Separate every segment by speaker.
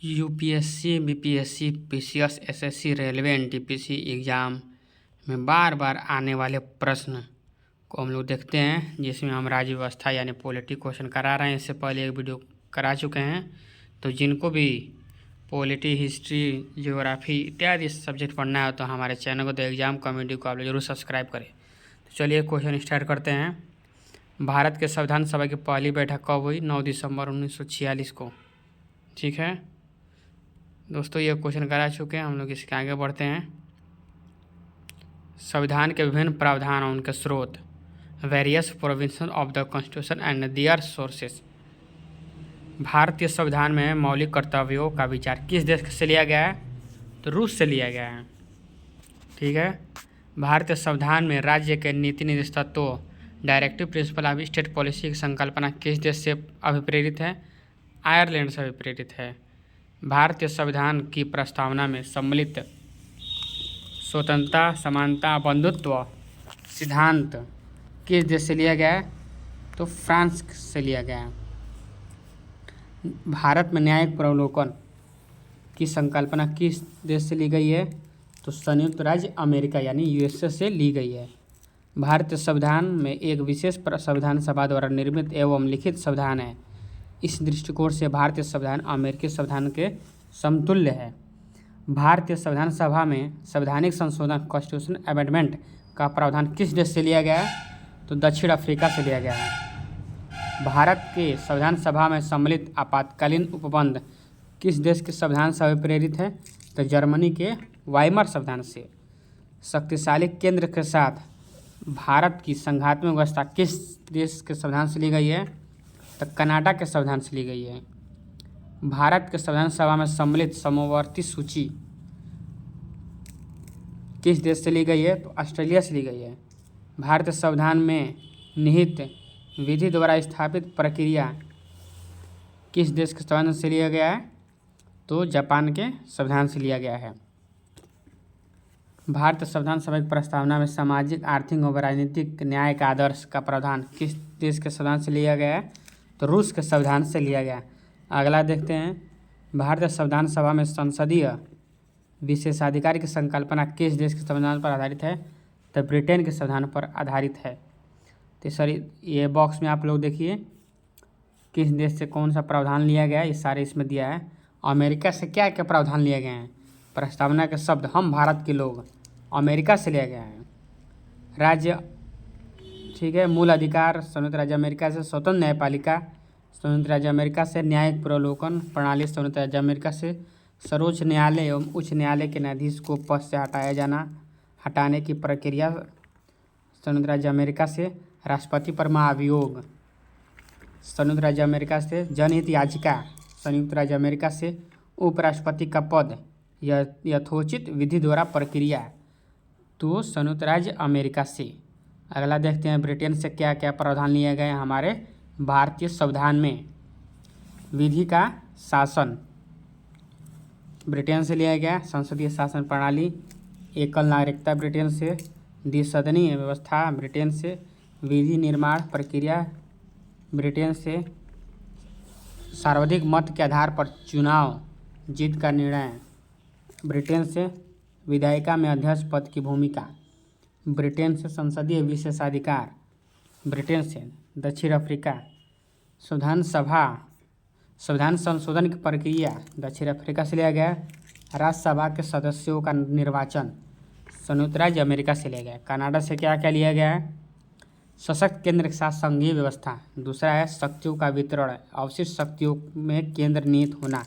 Speaker 1: UPSC, BPSC, PCS, SSC, railway, NTPC exam में बार बार आने वाले प्रश्न को हम लोग देखते हैं, जिसमें हम राज्य व्यवस्था यानी पॉलिटी क्वेश्चन करा रहे हैं। इससे पहले एक वीडियो करा चुके हैं। तो जिनको भी पॉलिटी, हिस्ट्री, ज्योग्राफी इत्यादि सब्जेक्ट पढ़ना है तो हमारे चैनल को द एग्ज़ाम कमेटी को आप लोग जरूर सब्सक्राइब करें। तो चलिए क्वेश्चन स्टार्ट करते हैं। भारत के संविधान सभा की पहली बैठक कब हुई? 9 दिसंबर 1946 को। ठीक है दोस्तों, ये क्वेश्चन करा चुके हैं। हम लोग इसके आगे बढ़ते हैं। संविधान के विभिन्न प्रावधान और उनके स्रोत। Various provisions of the constitution and their sources. भारतीय संविधान में मौलिक कर्तव्यों का विचार किस देश से लिया गया है? तो रूस से लिया गया है। ठीक है। भारतीय संविधान में राज्य के नीति निर्देश तत्वों, directive principle of state policy की संकल्पना किस देश से अभिप्रेरित है? आयरलैंड से अभिप्रेरित है। भारतीय संविधान की प्रस्तावना में सम्मिलित स्वतंत्रता, समानता, बंधुत्व सिद्धांत किस देश से लिया गया है? तो फ्रांस से लिया गया है। भारत में न्यायिक पुनर्विलोकन की संकल्पना किस देश से ली गई है? तो संयुक्त राज्य अमेरिका यानी यूएसए से ली गई है। भारतीय संविधान में एक विशेष संविधान सभा द्वारा निर्मित एवं लिखित संविधान है। इस दृष्टिकोण से भारतीय संविधान अमेरिकी संविधान के समतुल्य है। भारतीय संविधान सभा में संवैधानिक संशोधन कॉन्स्टिट्यूशन अमेंडमेंट का प्रावधान किस देश से लिया गया है? तो दक्षिण अफ्रीका से लिया गया है। भारत के संविधान सभा में सम्मिलित आपातकालीन उपबंध किस देश के संविधान से प्रेरित है? तो जर्मनी के वाइमर संविधान से। शक्तिशाली केंद्र के साथ भारत की संघात्मक व्यवस्था किस देश के संविधान से ली गई है? तो कनाडा के संविधान से ली गई है। भारत के संविधान सभा में सम्मिलित समवर्ती सूची किस देश से ली गई है? तो ऑस्ट्रेलिया से ली गई है। भारतीय संविधान में निहित विधि द्वारा स्थापित प्रक्रिया किस देश के संविधान से लिया गया है? तो जापान के संविधान से लिया गया है। भारतीय संविधान सभा की प्रस्तावना में सामाजिक, आर्थिक और राजनीतिक न्याय का आदर्श का प्रावधान किस देश के संविधान से लिया गया है? तो रूस के संविधान से लिया गया। अगला देखते हैं। भारतीय संविधान सभा में संसदीय विशेषाधिकार की संकल्पना किस देश के संविधान पर आधारित है? तो ब्रिटेन के संविधान पर आधारित है। तो सॉरी, ये बॉक्स में आप लोग देखिए किस देश से कौन सा प्रावधान लिया गया है, ये सारे इसमें दिया है। अमेरिका से क्या क्या प्रावधान लिए गए हैं? प्रस्तावना के शब्द हम भारत के लोग, अमेरिका से लिया गया है। राज्य, ठीक है। मूल अधिकार संयुक्त राज्य अमेरिका से। स्वतंत्र न्यायपालिका संयुक्त राज्य अमेरिका से। न्यायिक पुनर्विलोकन प्रणाली संयुक्त राज्य अमेरिका से। सर्वोच्च न्यायालय एवं उच्च न्यायालय के न्यायाधीश को पद से हटाने की प्रक्रिया संयुक्त राज्य अमेरिका से। राष्ट्रपति पर महाभियोग संयुक्त राज्य अमेरिका से। जनहित याचिका संयुक्त राज्य अमेरिका से। उपराष्ट्रपति का पद यथोचित विधि द्वारा प्रक्रिया तो संयुक्त राज्य अमेरिका से। अगला देखते हैं ब्रिटेन से क्या क्या प्रावधान लिए गए हमारे भारतीय संविधान में। विधि का शासन ब्रिटेन से लिया गया। संसदीय शासन प्रणाली, एकल नागरिकता ब्रिटेन से। द्विसदनीय व्यवस्था ब्रिटेन से। विधि निर्माण प्रक्रिया ब्रिटेन से। सर्वाधिक मत के आधार पर चुनाव जीत का निर्णय ब्रिटेन से। विधायिका में अध्यक्ष पद की भूमिका ब्रिटेन से। संसदीय विशेषाधिकार ब्रिटेन से। दक्षिण अफ्रीका। संविधान संशोधन की प्रक्रिया दक्षिण अफ्रीका से लिया गया। राज्यसभा के सदस्यों का निर्वाचन संयुक्त राज्य अमेरिका से लिया गया। कनाडा से क्या क्या लिया गया है? सशक्त केंद्र के साथ संघीय व्यवस्था। दूसरा है शक्तियों का वितरण, अवशिष्ट शक्तियों में केंद्र निहित होना।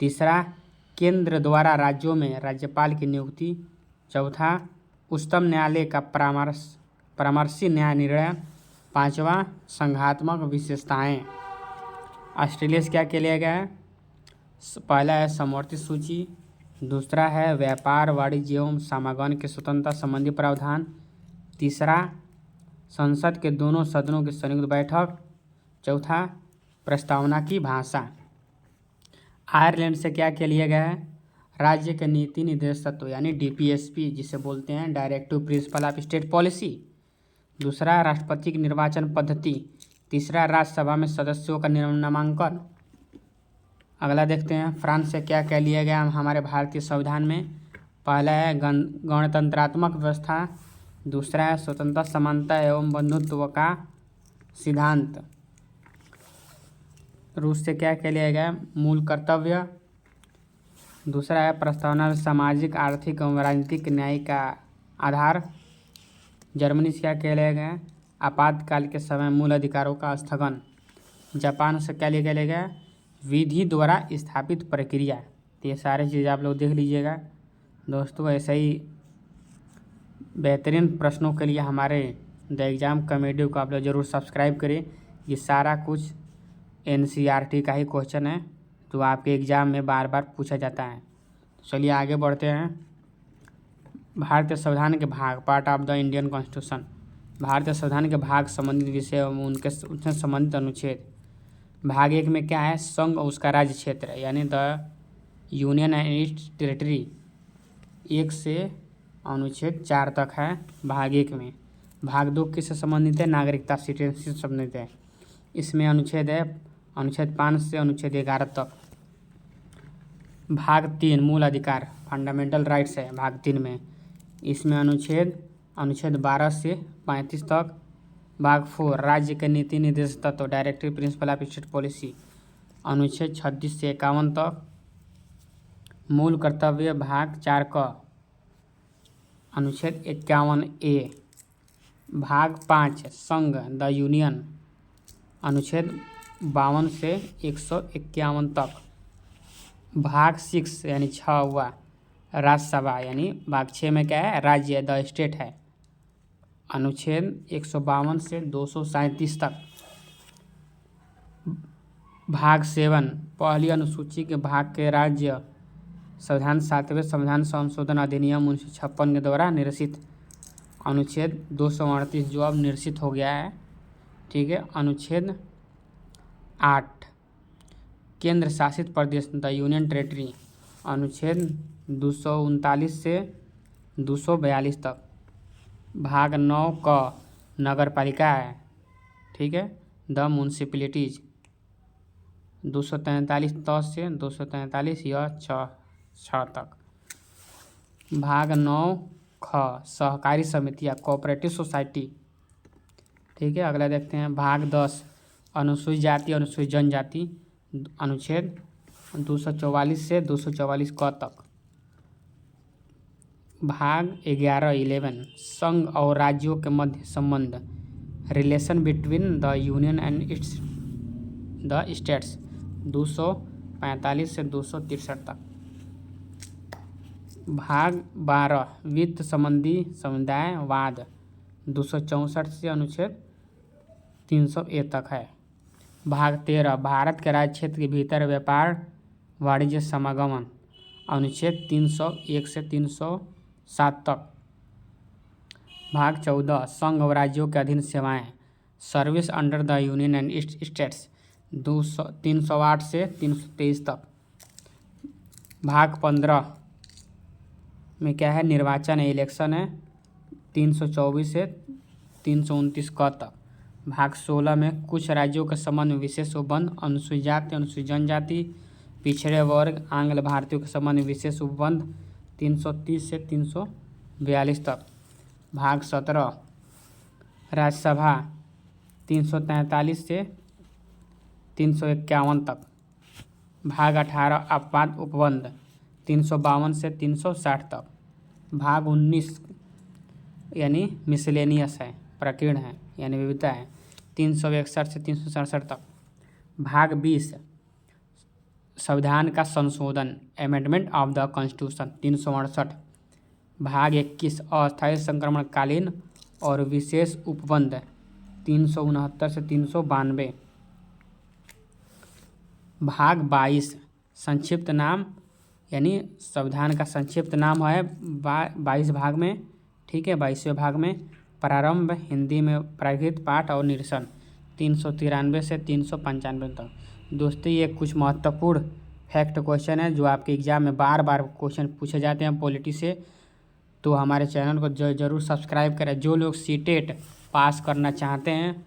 Speaker 1: तीसरा, केंद्र द्वारा राज्यों में राज्यपाल की नियुक्ति। चौथा, उच्चतम न्यायालय का परामर्शी न्याय निर्णय। पांचवा, संघात्मक विशेषताएं। ऑस्ट्रेलिया से क्या लिया गया है? पहला है समवर्ती सूची। दूसरा है व्यापार, वाणिज्य एवं समागम की स्वतंत्रता संबंधी प्रावधान। तीसरा, संसद के दोनों सदनों की संयुक्त बैठक। चौथा, प्रस्तावना की भाषा। आयरलैंड से क्या लिया गया है? राज्य के नीति निर्देश तत्व यानी डीपीएसपी, जिसे बोलते हैं directive principle of state policy. दूसरा, राष्ट्रपति की निर्वाचन पद्धति। तीसरा, राज्यसभा में सदस्यों का नामांकन। अगला देखते हैं, फ्रांस से क्या क्या लिया गया हमारे भारतीय संविधान में। पहला है गणतंत्रात्मक व्यवस्था, दूसरा है स्वतंत्रता, समानता एवं बंधुत्व का सिद्धांत। रूस से क्या क्या लिया गया, मूल कर्तव्य, दूसरा है प्रस्तावना में सामाजिक, आर्थिक एवं राजनीतिक न्याय का आधार। जर्मनी से क्या क्या लिया गया, आपातकाल के समय मूल अधिकारों का स्थगन। जापान से क्या लिया गया, विधि द्वारा स्थापित प्रक्रिया। तो ये सारे चीज़ आप लोग देख लीजिएगा दोस्तों। ऐसे ही बेहतरीन प्रश्नों के लिए हमारे द एग्ज़ाम कॉमेडी को आप लोग ज़रूर सब्सक्राइब करें। ये सारा कुछ NCERT का ही क्वेश्चन है जो आपके एग्ज़ाम में बार बार पूछा जाता है। चलिए आगे बढ़ते हैं। भारतीय संविधान के भाग, part of the Indian constitution. भारतीय संविधान के भाग, संबंधित विषय एवं उनसे संबंधित अनुच्छेद। भाग 1 में क्या है, संघ और उसका राज्य क्षेत्र यानी the union and it's territory, 1 से अनुच्छेद 4 तक है भाग 1 में। भाग 2 किससे संबंधित है, नागरिकता, सिटीजनशिप से संबंधित है। इसमें अनुच्छेद है अनुच्छेद 5 से अनुच्छेद 11 तक। भाग 3 मूल अधिकार, फंडामेंटल राइट्स है भाग 3 में। इसमें अनुच्छेद 12 से 35 तक। भाग 4 राज्य के नीति निर्देश तत्व, directive principle of state policy, अनुच्छेद 36 से 51 तक। मूल कर्तव्य भाग 4 का अनुच्छेद 51A। भाग 5 संघ, द यूनियन, अनुच्छेद 52 से 151 तक। भाग 6 यानी 6 हुआ राज्यसभा, यानी भाग 6 में क्या है, राज्य, द स्टेट है, अनुच्छेद 152 से 237 तक। भाग 7 पहली अनुसूची के भाग के राज्य, संविधान 7वें संविधान संशोधन अधिनियम 1956 के द्वारा निरसित, अनुच्छेद 238 जो अब निरसित हो गया है, ठीक है। अनुच्छेद 8 केंद्र शासित प्रदेश, द यूनियन टेरिटरी, अनुच्छेद 239 से 242 तक। भाग 9 का नगर पालिका है, ठीक है, द म्यूनसिपैलिटीज, 243 10 से 243 या 6 तक। भाग 9 ख सहकारी समितियाँ, कोऑपरेटिव सोसाइटी, ठीक है। अगला देखते हैं भाग 10 अनुसूचित जाति, अनुसूचित जनजाति, अनुच्छेद 244 से 244 क तक। भाग 11 संघ और राज्यों के मध्य संबंध, relation between the union and it's the states, 245 से 263 तक। भाग 12 वित्त संबंधी समुदायवाद, 264 से अनुच्छेद 300A तक है। भाग 13 भारत के राज्य क्षेत्र के भीतर व्यापार वाणिज्य समागमन, अनुच्छेद 301 से 307 तक। भाग 14 संघ और राज्यों के अधीन सेवाएं, service under the union and it's states, 308 से 323 तक। भाग 15 में क्या है, निर्वाचन है, इलेक्शन है, 324 से 329 क तक। भाग 16 में कुछ राज्यों के संबंध में विशेष उपबंध, अनुसूचित जाति, अनुसूचित जनजाति, पिछड़े वर्ग, आंग्ल भारतीयों के संबंध में विशेष उपबंध, 330 से 342 तक। भाग 17 राज्यसभा, 343 से 351 तक। भाग 18 अपवाद उपबंध, 352 से 360 तक। भाग 19 यानी मिसलेनियस है, प्रकीर्ण है, यानी विविधता है, 361 से 367 तक। भाग 20 संविधान का संशोधन, अमेंडमेंट ऑफ द कॉन्स्टिट्यूशन, 368। भाग 21 अस्थायी संक्रमणकालीन और विशेष उपबंध, 369 से 392। भाग 22 संक्षिप्त नाम, यानी संविधान का संक्षिप्त नाम है 22 भाग में, ठीक है। 22वें भाग में प्रारंभ, हिंदी में प्राकृत पाठ और निरसन, 393 से 395 तक। दोस्तों ये कुछ महत्वपूर्ण फैक्ट क्वेश्चन है जो आपके एग्जाम में बार बार क्वेश्चन पूछे जाते हैं पॉलिटी से, तो हमारे चैनल को ज़रूर सब्सक्राइब करें। जो लोग सीटेट पास करना चाहते हैं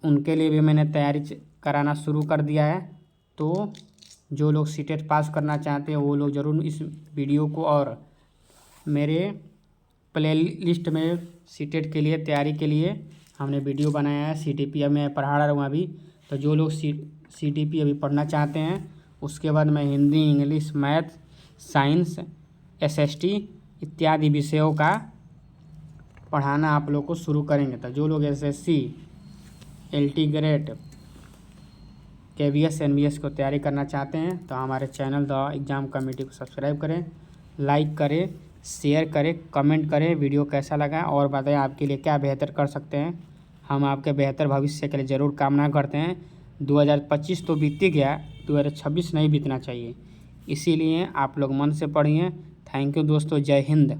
Speaker 1: उनके लिए भी मैंने तैयारी कराना शुरू कर दिया है, तो जो लोग सीटेट पास करना चाहते हैं वो लोग ज़रूर इस वीडियो को और मेरे प्ले लिस्ट में सीटेट के लिए तैयारी के लिए हमने वीडियो बनाया है। CTP अब मैं पढ़ा रहा हूँ अभी, तो जो लोग CTP अभी पढ़ना चाहते हैं उसके बाद मैं Hindi, English, math, science, SST इत्यादि विषयों का पढ़ाना आप लोग को शुरू करेंगे। तो जो लोग SSC, LT grade, KVS, NVS को तैयारी करना चाहते हैं तो हमारे चैनल द एग्ज़ाम कमेटी को सब्सक्राइब करें, लाइक करें, शेयर करें, कमेंट करें वीडियो कैसा लगा और बताएं आपके लिए क्या बेहतर कर सकते हैं। हम आपके बेहतर भविष्य के लिए ज़रूर कामना करते हैं। 2025 तो बीत गया, 2026 नहीं बीतना चाहिए, इसीलिए आप लोग मन से पढ़िए। थैंक यू दोस्तों, जय हिंद।